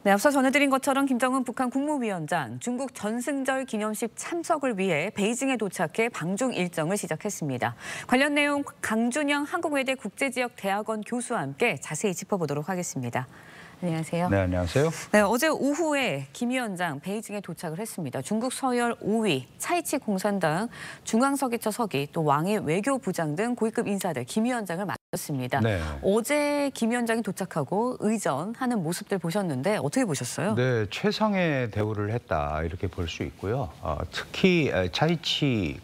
네, 앞서 전해드린 것처럼 김정은 북한 국무위원장 중국 전승절 기념식 참석을 위해 베이징에 도착해 방중 일정을 시작했습니다. 관련 내용 강준영 한국외대 국제지역대학원 교수와 함께 자세히 짚어보도록 하겠습니다. 안녕하세요. 네, 안녕하세요. 네, 어제 오후에 김 위원장 베이징에 도착을 했습니다. 중국 서열 5위 차이치 공산당 중앙서기처 서기 또 왕이 외교부장 등 고위급 인사들 김 위원장을 만났습니다. 네. 어제 김 위원장이 도착하고 의전하는 모습들 보셨는데 어떻게 보셨어요? 네, 최상의 대우를 했다 이렇게 볼 수 있고요. 특히 차이치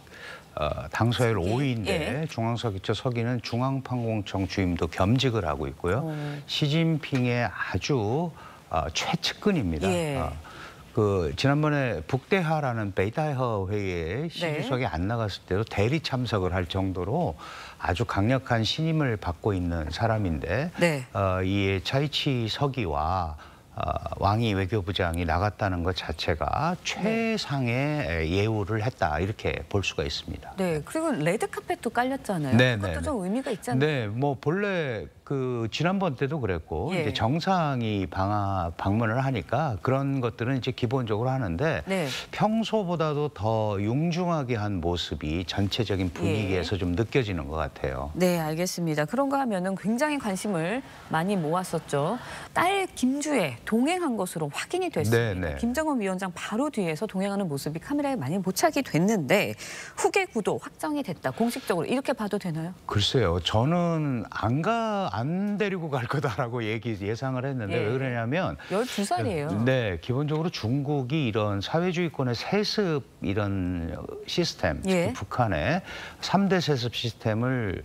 당서열 5위인데 예. 중앙서기처 서기는 중앙판공청 주임도 겸직을 하고 있고요. 시진핑의 아주 최측근입니다. 예. 지난번에 북대하라는 베이다이허 회의에 시 주석이 안 나갔을 때도 대리 참석을 할 정도로 아주 강력한 신임을 받고 있는 사람인데 이 차이치 서기와 왕이 외교부장이 나갔다는 것 자체가 최상의 예우를 했다 이렇게 볼 수가 있습니다. 네, 그리고 레드카펫도 깔렸잖아요. 네, 그것도 네, 좀 의미가 있잖아요. 네, 뭐 본래 지난번 때도 그랬고 예. 이제 정상이 방문을 하니까 그런 것들은 이제 기본적으로 하는데 평소보다도 더 융중하게 한 모습이 전체적인 분위기에서 좀 느껴지는 것 같아요. 네, 알겠습니다. 그런가 하면은 굉장히 관심을 많이 모았었죠. 딸 김주애 동행한 것으로 확인이 됐습니다. 네, 네. 김정은 위원장 바로 뒤에서 동행하는 모습이 카메라에 많이 포착이 됐는데 후계 구도 확정이 됐다. 공식적으로 이렇게 봐도 되나요? 글쎄요. 저는 안 데리고 갈 거다라고 예상을 했는데 왜 그러냐면 12살이에요. 네, 기본적으로 중국이 이런 사회주의권의 세습 이런 시스템, 특히 북한의 3대 세습 시스템을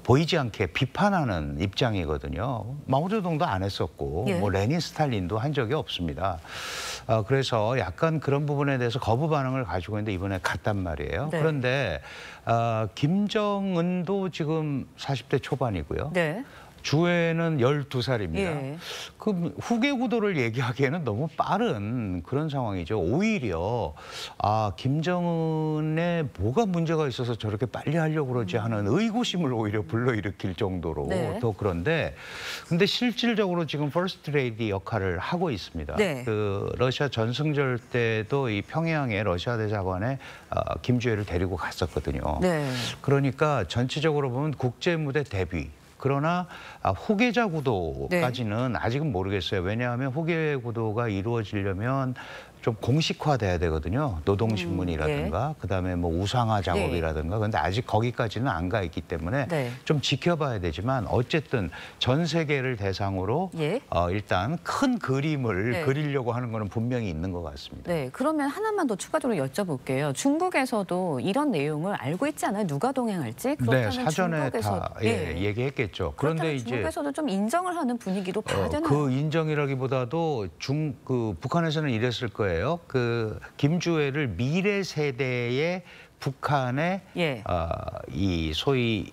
보이지 않게 비판하는 입장이거든요. 마오쩌둥도 안 했었고 뭐 레닌, 스탈린도 한 적이 없습니다. 그래서 약간 그런 부분에 대해서 거부 반응을 가지고 있는데 이번에 갔단 말이에요. 그런데 김정은도 지금 40대 초반이고요. 주애는 12살입니다. 그 후계 구도를 얘기하기에는 너무 빠른 그런 상황이죠. 오히려 김정은에 뭐가 문제가 있어서 저렇게 빨리 하려고 그러지 하는 의구심을 오히려 불러일으킬 정도로 더 그런데 근데 실질적으로 지금 퍼스트 레이디 역할을 하고 있습니다. 러시아 전승절 때도 이 평양의 러시아 대사관에 김주애를 데리고 갔었거든요. 그러니까 전체적으로 보면 국제 무대 대비 그러나 후계자 구도까지는 아직은 모르겠어요. 왜냐하면 후계 구도가 이루어지려면 좀 공식화돼야 되거든요. 노동신문이라든가 그다음에 뭐 우상화 작업이라든가 그런데 아직 거기까지는 안 가 있기 때문에 좀 지켜봐야 되지만 어쨌든 전 세계를 대상으로 일단 큰 그림을 그리려고 하는 거는 분명히 있는 것 같습니다. 네, 그러면 하나만 더 추가적으로 여쭤볼게요. 중국에서도 이런 내용을 알고 있지 않아요? 누가 동행할지? 네, 사전에 다 얘기했겠죠. 그런데 이제 중국에서도 좀 인정을 하는 분위기도 봐야 되나요? 그 인정이라기보다도 북한에서는 이랬을 거예요. 김주애를 미래 세대의 북한의 이 소위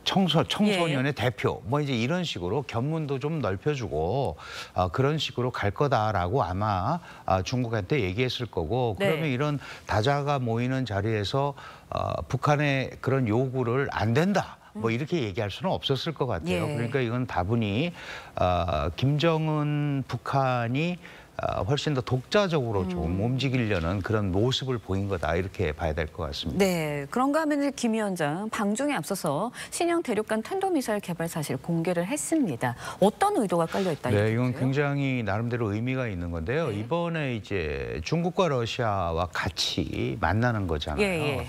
청소년의 대표 뭐 이제 이런 식으로 견문도 좀 넓혀주고 그런 식으로 갈 거다라고 아마 중국한테 얘기했을 거고 그러면 이런 다자가 모이는 자리에서 북한의 그런 요구를 안 된다. 뭐 이렇게 얘기할 수는 없었을 것 같아요. 그러니까 이건 다분히 김정은 북한이 훨씬 더 독자적으로 좀 움직이려는 그런 모습을 보인 거다 이렇게 봐야 될 것 같습니다. 네, 그런가 하면 김 위원장 방중에 앞서서 신형 대륙간 탄도미사일 개발 사실 공개를 했습니다. 어떤 의도가 깔려 있다? 네, 이건 굉장히 나름대로 의미가 있는 건데요. 이번에 이제 중국과 러시아와 같이 만나는 거잖아요.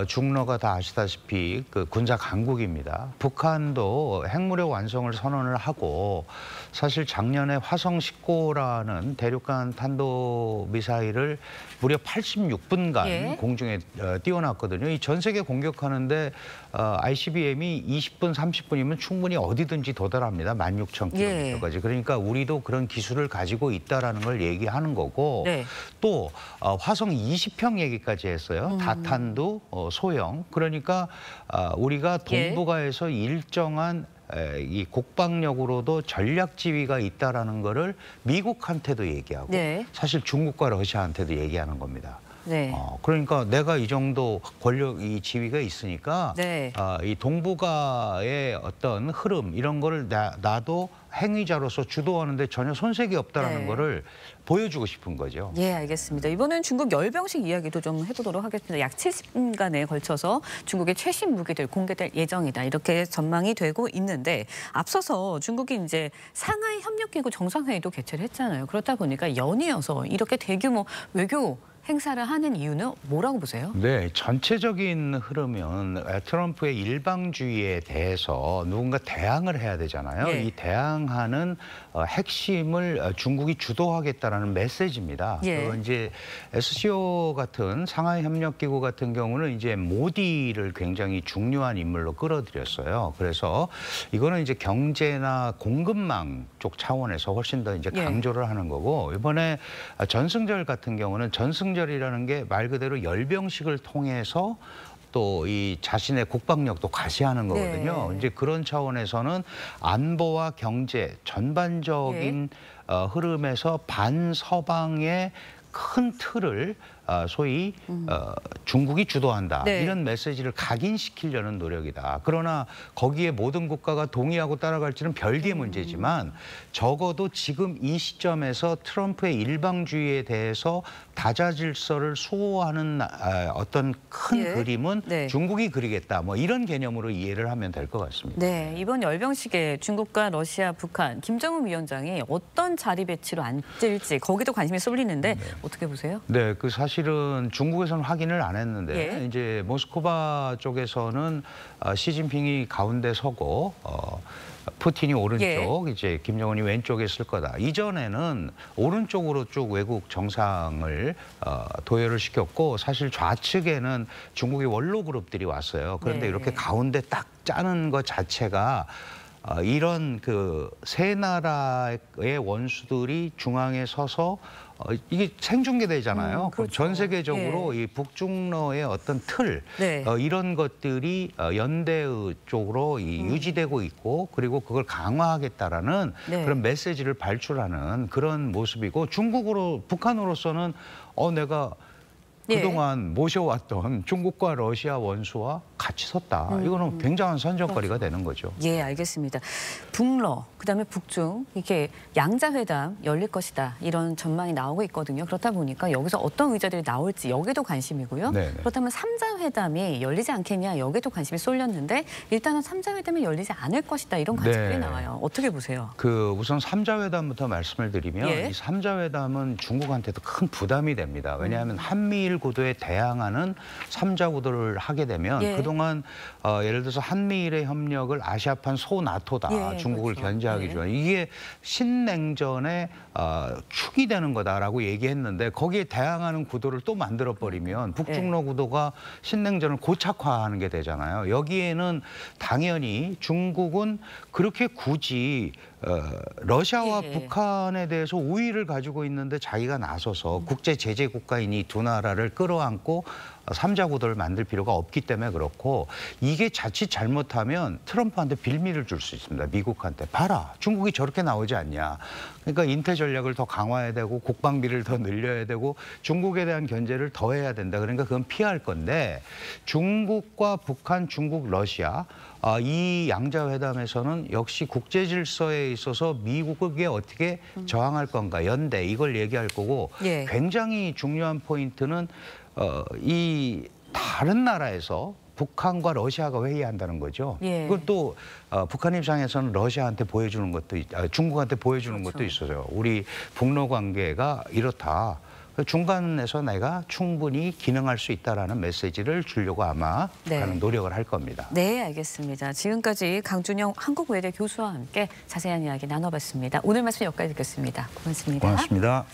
중러가 다 아시다시피 군사 강국입니다. 북한도 핵무력 완성을 선언을 하고 사실 작년에 화성 19라는 대륙간 탄도미사일을 무려 86분간 공중에 띄워놨거든요. 이 전 세계 공격하는데 ICBM이 20분, 30분이면 충분히 어디든지 도달합니다. 16,000km까지. 그러니까 우리도 그런 기술을 가지고 있다라는 걸 얘기하는 거고 또 화성 20형 얘기까지 했어요. 다탄두, 소형. 그러니까 우리가 동북아에서 일정한 이 국방력으로도 전략 지위가 있다라는 거를 미국한테도 얘기하고 사실 중국과 러시아한테도 얘기하는 겁니다. 네. 그러니까 내가 이 정도 권력, 이 지위가 있으니까 네. 이 동북아의 어떤 흐름 이런 거를 나도 행위자로서 주도하는데 전혀 손색이 없다라는 네. 거를 보여주고 싶은 거죠. 예, 알겠습니다. 이번엔 중국 열병식 이야기도 좀 해보도록 하겠습니다. 약 70분간에 걸쳐서 중국의 최신 무기들 공개될 예정이다. 이렇게 전망이 되고 있는데 앞서서 중국이 이제 상하이 협력기구 정상회의도 개최를 했잖아요. 그렇다 보니까 연이어서 이렇게 대규모 외교 행사를 하는 이유는 뭐라고 보세요? 네, 전체적인 흐름은 트럼프의 일방주의에 대해서 누군가 대항을 해야 되잖아요. 예. 이 대항하는 핵심을 중국이 주도하겠다라는 메시지입니다. 예. 이제 SCO 같은 상하이 협력기구 같은 경우는 이제 모디를 굉장히 중요한 인물로 끌어들였어요. 그래서 이거는 이제 경제나 공급망 쪽 차원에서 훨씬 더 이제 강조를 하는 거고, 이번에 전승절 같은 경우는 전승절이라는 게 말 그대로 열병식을 통해서 또 이 자신의 국방력도 과시하는 거거든요. 네. 이제 그런 차원에서는 안보와 경제 전반적인 흐름에서 반서방의 큰 틀을 소위 중국이 주도한다. 네. 이런 메시지를 각인시키려는 노력이다. 그러나 거기에 모든 국가가 동의하고 따라갈지는 별개의 문제지만 적어도 지금 이 시점에서 트럼프의 일방주의에 대해서 다자질서를 수호하는 어떤 큰 그림은 중국이 그리겠다. 뭐 이런 개념으로 이해를 하면 될 것 같습니다. 네, 이번 열병식에 중국과 러시아, 북한, 김정은 위원장이 어떤 자리 배치로 앉을지 거기도 관심이 쏠리는데 어떻게 보세요? 네, 그 사실은 중국에서는 확인을 안 했는데 이제 모스크바 쪽에서는 시진핑이 가운데 서고 푸틴이 오른쪽, 이제 김정은이 왼쪽에 있을 거다. 이전에는 오른쪽으로 쭉 외국 정상을 도열을 시켰고, 사실 좌측에는 중국의 원로 그룹들이 왔어요. 그런데 이렇게 가운데 딱 짜는 것 자체가 이런 그 세 나라의 원수들이 중앙에 서서 이게 생중계되잖아요. 그렇죠. 전 세계적으로 이 북중러의 어떤 틀 이런 것들이 연대의 쪽으로 유지되고 있고, 그리고 그걸 강화하겠다라는 그런 메시지를 발출하는 그런 모습이고, 북한으로서는 내가 그동안 모셔왔던 중국과 러시아 원수와 같이 섰다. 이거는 굉장한 선전거리가 되는 거죠. 예, 알겠습니다. 북러, 그다음에 북중 이렇게 양자회담 열릴 것이다. 이런 전망이 나오고 있거든요. 그렇다 보니까 여기서 어떤 의자들이 나올지 여기도 관심이고요. 그렇다면 3자 회담이 열리지 않겠냐, 여기도 관심이 쏠렸는데 일단은 3자 회담이 열리지 않을 것이다. 이런 관측이 나와요. 어떻게 보세요? 우선 3자 회담부터 말씀을 드리면 이 3자 회담은 중국한테도 큰 부담이 됩니다. 왜냐하면 한미일 구도에 대항하는 3자 구도를 하게 되면 그동안 예를 들어서 한미일의 협력을 아시아판 소나토다. 중국을 견제하기 좋아. 이게 신냉전의 축이 되는 거다라고 얘기했는데, 거기에 대항하는 구도를 또 만들어버리면 북중러 구도가 신냉전을 고착화하는 게 되잖아요. 여기에는 당연히 중국은 그렇게 굳이 러시아와 북한에 대해서 우위를 가지고 있는데 자기가 나서서 국제 제재 국가인 이 두 나라를 끌어안고 3자 구도를 만들 필요가 없기 때문에 그렇고, 이게 자칫 잘못하면 트럼프한테 빌미를 줄 수 있습니다. 미국한테. 봐라, 중국이 저렇게 나오지 않냐. 그러니까 인태 전략을 더 강화해야 되고 국방비를 더 늘려야 되고 중국에 대한 견제를 더 해야 된다. 그러니까 그건 피할 건데, 중국과 북한, 중국, 러시아 이 양자회담에서는 역시 국제 질서에 있어서 미국에 어떻게 저항할 건가, 연대, 이걸 얘기할 거고, 굉장히 중요한 포인트는 이 다른 나라에서 북한과 러시아가 회의한다는 거죠. 그것도 북한 입장에서는 러시아한테 보여주는 것도 중국한테 보여주는 것도 있어요. 우리 북러 관계가 이렇다. 중간에서 내가 충분히 기능할 수 있다라는 메시지를 주려고 아마 하는 노력을 할 겁니다. 네, 알겠습니다. 지금까지 강준영 한국외대 교수와 함께 자세한 이야기 나눠봤습니다. 오늘 말씀 여기까지 듣겠습니다. 고맙습니다. 고맙습니다.